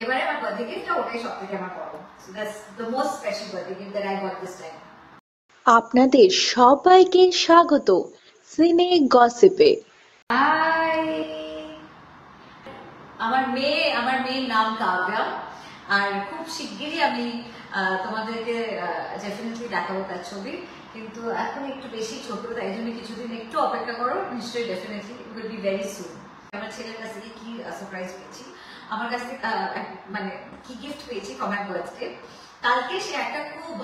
এবারে আমার বার্থডে গিফটটা ওটাই সবথেকে আমার বড়। So that's the most special birthday gift that I got this time. আপনাদের সবাইকে স্বাগত সিনে গসিপে। হাই, আমার মেয়ের নাম কাব্যা, আর খুব শিগগিরই আমি তোমাদেরকে ডেফিনেটলি দেখাবো তার ছবি, কিন্তু এখন একটু বেশি ছোট, তাই জন্য কিছুদিন একটু অপেক্ষা করো, নিশ্চয়ই definitely will be very soon. আমার ছেলের কাছ থেকে কি সারপ্রাইজ পেয়েছি, আমার কাছ থেকে মানে কি গিফট পেয়েছি ফর মাই বার্থডে। কালকে সে একটা খুব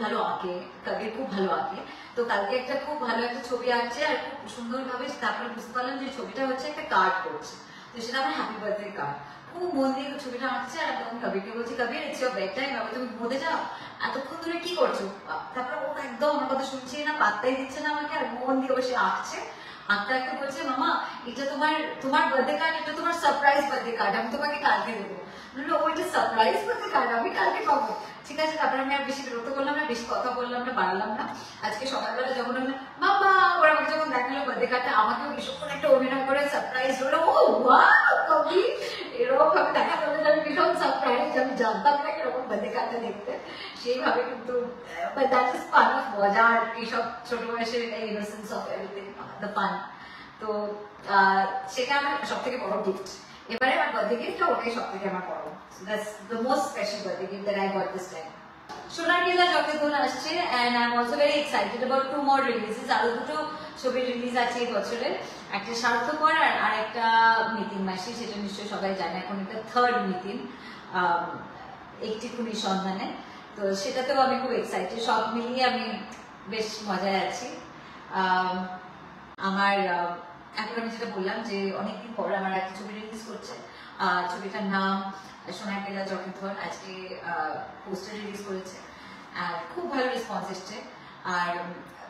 ভালো আঁকে, কবির খুব ভালো আঁকে, তো কালকে একটা খুব ভালো একটা ছবি আঁকছে আর খুব সুন্দরভাবে, তারপরে বুঝতে পারলাম যে ছবিটা হচ্ছে একটা কার্ড করছে, তো সেটা আমার হ্যাপি বার্থডে কার্ড। খুব মন দিয়ে ছবিটা আঁকছে, আর তখন কবিরকে বলছি, কবির ইটস ইওর বেড টাইম, বাবা তুমি ঘুমোতে যাও, এতক্ষণ ধরে কি করছো? তারপরে ও একদম আমার কথা শুনছে না, পাত্তাই দিচ্ছে না আমাকে, আর মন দিয়ে বসে আঁকছে। আঁকতে আঁকতে বলছে, মামা এটা তোমার বার্থডে কার্ড, এটা তোমার সারপ্রাইজ বার্থডে কার্ড, আমি তোমাকে কালকে দেবো। ওইটা সারপ্রাইজ বার্থডে কার্ড, আমি কালকে পাবো? ঠিক আছে। তারপরে আমি আর বেশি বিরক্ত করলাম না, বেশি কথা বললাম না, বাড়ালাম না। আজকে সকালবেলা যখন আমি মামা ওরা আমাকে যখন দেখালো বার্থডে কার্ডটা, আমাকেও ভীষণ একটা অভিনয় করে সারপ্রাইজ হলো, ও ওয়াও কবি, এরকম ভাবে দেখা গেল যে আমি ভীষণ সারপ্রাইজ, আমি জানতাম না এরকম বার্থডে কার্ডটা দেখতে, সেইভাবে কিন্তু দ্যাট ইজ পার্ট অফ মজা আর এইসব ছোট বয়সের innocence of everything, the fun. তো সেটা আমার সব থেকে বড় গিফট। এবারে আমার বার্থডে গিফটটা ওটাই সব থেকে আমার বড়। That's the most special birthday gift that I got this time. সোনার কেল্লা যতক্ষণ আসছে, and I am also very excited about 2 more releases. আরো দুটো ছবি রিলিজ আছে এই বছরে, একটা স্বার্থপর আর একটা নিতিন মাসি, সেটা নিশ্চয়ই সবাই জানে। এখন এটা থার্ড নিতিন, একটি খুনির সন্ধানে, তো সেটাতেও আমি খুব এক্সাইটেড। সব মিলিয়ে আমি বেশ মজায় আছি। আমার এখন আমি যেটা বললাম যে অনেকদিন পর আমার একটা ছবি রিলিজ করছে, ছবিটার নাম সোনার কেল্লা যতক্ষণ, আজকে পোস্টার রিলিজ করেছে, আর খুব ভালো রেসপন্স এসছে। আর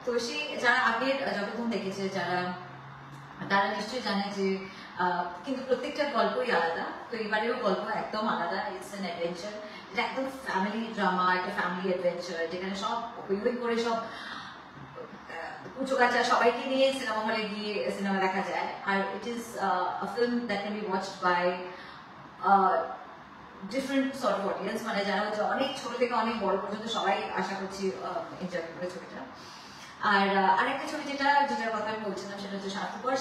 তো সেই যারা আগের যতক্ষণ দেখেছে তারা নিশ্চয়ই জানে যে কিন্তু প্রত্যেকটা গল্পই আলাদা, তো এবারেও গল্প একদম আলাদা। ইটস অ্যান অ্যাডভেঞ্চার, এটা একদম ফ্যামিলি ড্রামা, একটা ফ্যামিলি অ্যাডভেঞ্চার, যেখানে সব হই হই করে সব কুচো কাচা সবাইকে নিয়ে সিনেমা হলে গিয়ে সিনেমা দেখা যায়। আর it is a film that can be watched by different sort of audience, মানে যারা হচ্ছে অনেক ছোট থেকে অনেক বড় পর্যন্ত সবাই আশা করছি এনজয় করবে ছবিটা। আর আরেকটা ছবি যেটার কথা আমি বলছিলাম, সেটা হচ্ছে স্বার্থপর।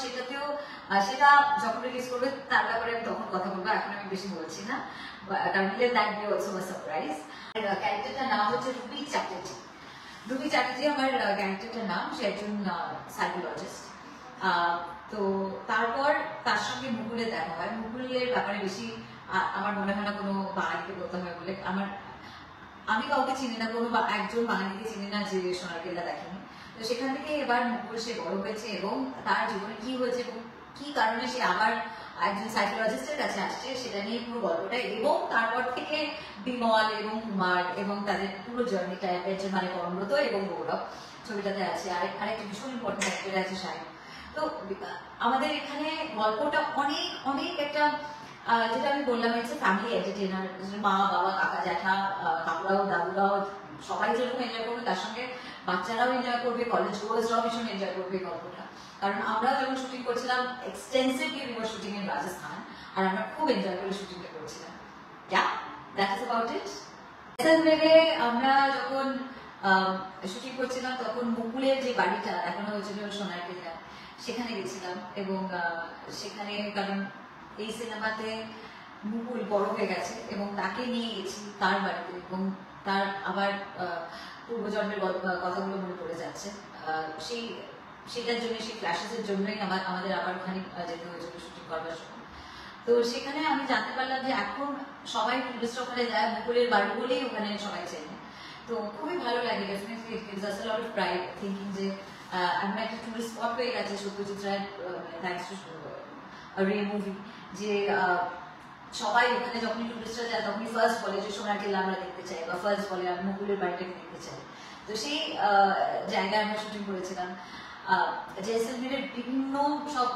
সেটা যখন রিলিজ করবে তার ব্যাপারে আমি তখন কথা বলবো, এখন আমি বেশি বলছি না, কারণ that be also a surprise. ক্যারেক্টারটার নাম হচ্ছে রুবি চ্যাটার্জি। রুবি চ্যাটার্জি আমার ক্যারেক্টারটার নাম, সে একজন সাইকোলজিস্ট। তো তারপর তার সঙ্গে মুকুলের দেখা হয়। মুকুলের ব্যাপারে বেশি আমার মনে হয় না কোনো বাঙালিকে বলতে হয় বলে, আমি কাউকে চিনি না, কোনো একজন বাঙালিকে চিনি না যে সোনার কেল্লা দেখেনি। তো সেখান থেকে এবার মুকুল সে বড় হয়েছে এবং তার জীবনে কি হয়েছে এবং কি কারণে সে আবার একজন সাইকোলজিস্টের কাছে আসছে, সেটা নিয়ে পুরো গল্পটা। এবং তারপর থেকে বিমল এবং কুমার এবং তাদের পুরো জার্নিটা অ্যাডভেঞ্চার, মানে অমৃত এবং গৌরব ছবিটাতে আছে। আরেকটা ভীষণ ইম্পর্টেন্ট ক্যারেক্টার আছে শাহিন। তো আমাদের এখানে গল্পটা অনেক অনেক একটা, যেটা আমি বললাম, হচ্ছে ফ্যামিলি এন্টারটেইনার, মা বাবা কাকা জ্যাঠা কাকুরাও দাদুরাও সবাই যেরকম এনজয় করবে, তার সঙ্গে বাচ্চারাও এনজয় করবে, কলেজ গোয়ার্সরাও ভীষণ এনজয় করবে গল্পটা। কারণ আমরা যখন শুটিং করছিলাম extensively we were shooting in Rajasthan, আর আমরা খুব এনজয় করে শুটিংটা করছিলাম। Yeah, that is about it. জয়সলমেরে আমরা যখন শুটিং করছিলাম তখন মুকুলের যে বাড়িটা দেখানো হয়েছিল সোনার কেল্লা, সেখানে গেছিলাম। এবং সেখানে কারণ এই সিনেমাতে মুকুল বড় হয়ে গেছে এবং তাকে নিয়ে গেছি তার বাড়িতে, এবং তার আবার পূর্বজন্মের কথাগুলো মনে পড়ে যাচ্ছে। সেটার জন্য, সেই ফ্ল্যাশেসের জন্যই আমাদের আবার ওখানে যেতে হয়েছিল শুটিং করবার সময়। তো সেখানে আমি জানতে পারলাম যে এখন সবাই টুরিস্ট ওখানে যায়, মুকুলের বাড়ি বলেই ওখানে সবাই চেনে। তো খুবই ভালো লাগে, definitely it gives us a lot of pride thinking যে আমরা একটা টুরিস্ট স্পট হয়ে গেছে সত্যজিৎ রায়, থ্যাঙ্কস টু রে মুভি, যে সবাই ওখানে যখনই টুরিস্টরা যায় তখনই ফার্স্ট বলে যে সোনার কেল্লা আমরা দেখতে চাই, বা ফার্স্ট বলে আমি মুকুলের বাড়িটাকে দেখতে চাই। তো সেই জায়গায় আমরা শুটিং করেছিলাম। জয়সলমেরের বিভিন্ন সব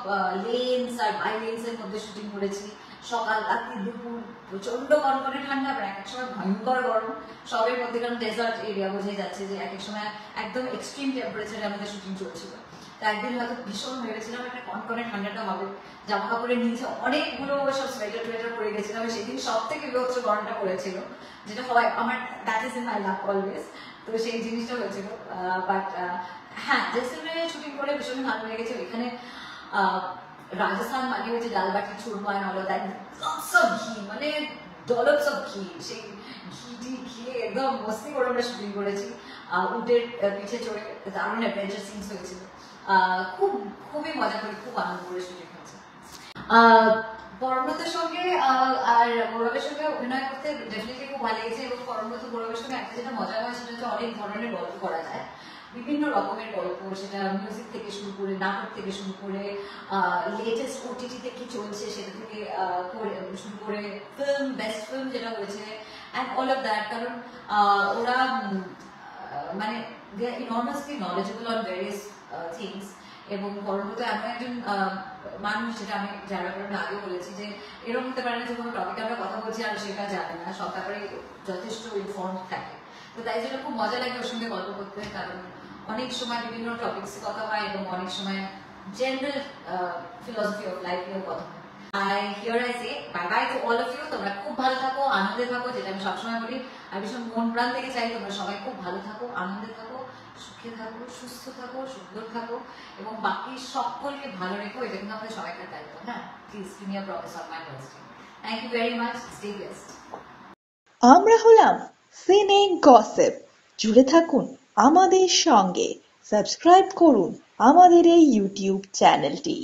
লেন্স আর বাই লেন্সের মধ্যে শুটিং করেছি। সকাল রাত্রি দুপুর প্রচন্ড কনকনে ঠান্ডা, আবার এক এক সময় ভয়ঙ্কর গরম, সবের মধ্যে, কারণ ডেজার্ট এরিয়া বোঝাই যাচ্ছে যে এক এক সময় একদম এক্সট্রিম টেম্পারেচারে আমাদের শুটিং চলছিল। একদিন হয়তো ভীষণ ভেবেছিলাম একটা কনকনে ঠান্ডাটা হবে, জামা কাপড়ের নিচে অনেকগুলো সব সোয়েটার টোয়েটার পরে গেছিলাম, সেদিন সব থেকে বিভৎস গরমটা পড়েছিল, যেটা হয় আমার, that is in my lakh always. তো সেই জিনিসটা হয়েছিল। বাট হ্যাঁ, জেসলমেরে শুটিং করে ভীষণ ভালো লেগেছে। ওইখানে রাজস্থান মানে হচ্ছে ডাল বাটি চুরমা হলো, দ্যাট লটস অফ ঘি, মানে ডলপস অফ ঘি, সেই ঘি খেয়ে একদম মস্তি করে আমরা শুটিং করেছি। উটের পিঠে চড়ে দারুণ অ্যাডভেঞ্চার সিনস হয়েছিল। খুবই মজা করে, খুব আনন্দ করে শুটিং হয়েছে। পরমব্রতের সঙ্গে আর গৌরবের সঙ্গে অভিনয় করতে ডেফিনেটলি খুব ভালো লেগেছে। এবং পরমব্রত গৌরবের সঙ্গে একটা যেটা মজা হয় সেটা হচ্ছে অনেক ধরনের গল্প করা যায়, বিভিন্ন রকমের গল্প, সেটা মিউজিক থেকে শুরু করে, নাটক থেকে শুরু করে, লেটেস্ট ওটিটিতে কি চলছে সেটা থেকে শুরু করে ফিল্ম, বেস্ট ফিল্ম যেটা হয়েছে, অ্যান্ড অল অফ দ্যাট। কারণ ওরা মানে দে আর ইনর্মাসলি নলেজেবল অন ভেরিয়াস থিংস। এবং পরমব্রত এমন একজন মানুষ, যেটা আমি যারা কারণে আগেও বলেছি, যে এরকম হতে পারে না যে কোনো টপিকে আমরা কথা বলছি আর সেটা জানে না, সব ব্যাপারে যথেষ্ট ইনফর্ম থাকে। তো তাই জন্য খুব মজা লাগে ওর সঙ্গে গল্প করতে, কারণ অনেক সময় বিভিন্ন টপিক্সে কথা হয় এবং অনেক সময় জেনারেল ফিলসফি অফ লাইফ নিয়েও কথা হয়। Here I say bye bye to all of you. তোমরা খুব ভালো থাকো, আনন্দে থাকো, যেটা আমি সবসময় বলি। আর ভীষণ মন প্রাণ থেকে চাই তোমরা সবাই খুব ভালো থাকো, আনন্দে থাকো, সুখে থাকো, সুস্থ থাকো, সুন্দর থাকো, এবং বাকি সকলকে ভালো রেখো। এটা কিন্তু আমাদের সবাইকার দায়িত্ব। হ্যাঁ, please give me a promise on my birthday. Thank you very much, stay blessed. আমরা হলাম সিনে গসিপ। জুড়ে থাকুন আমাদের সঙ্গে, সাবস্ক্রাইব করুন আমাদের এই ইউটিউব চ্যানেলটি।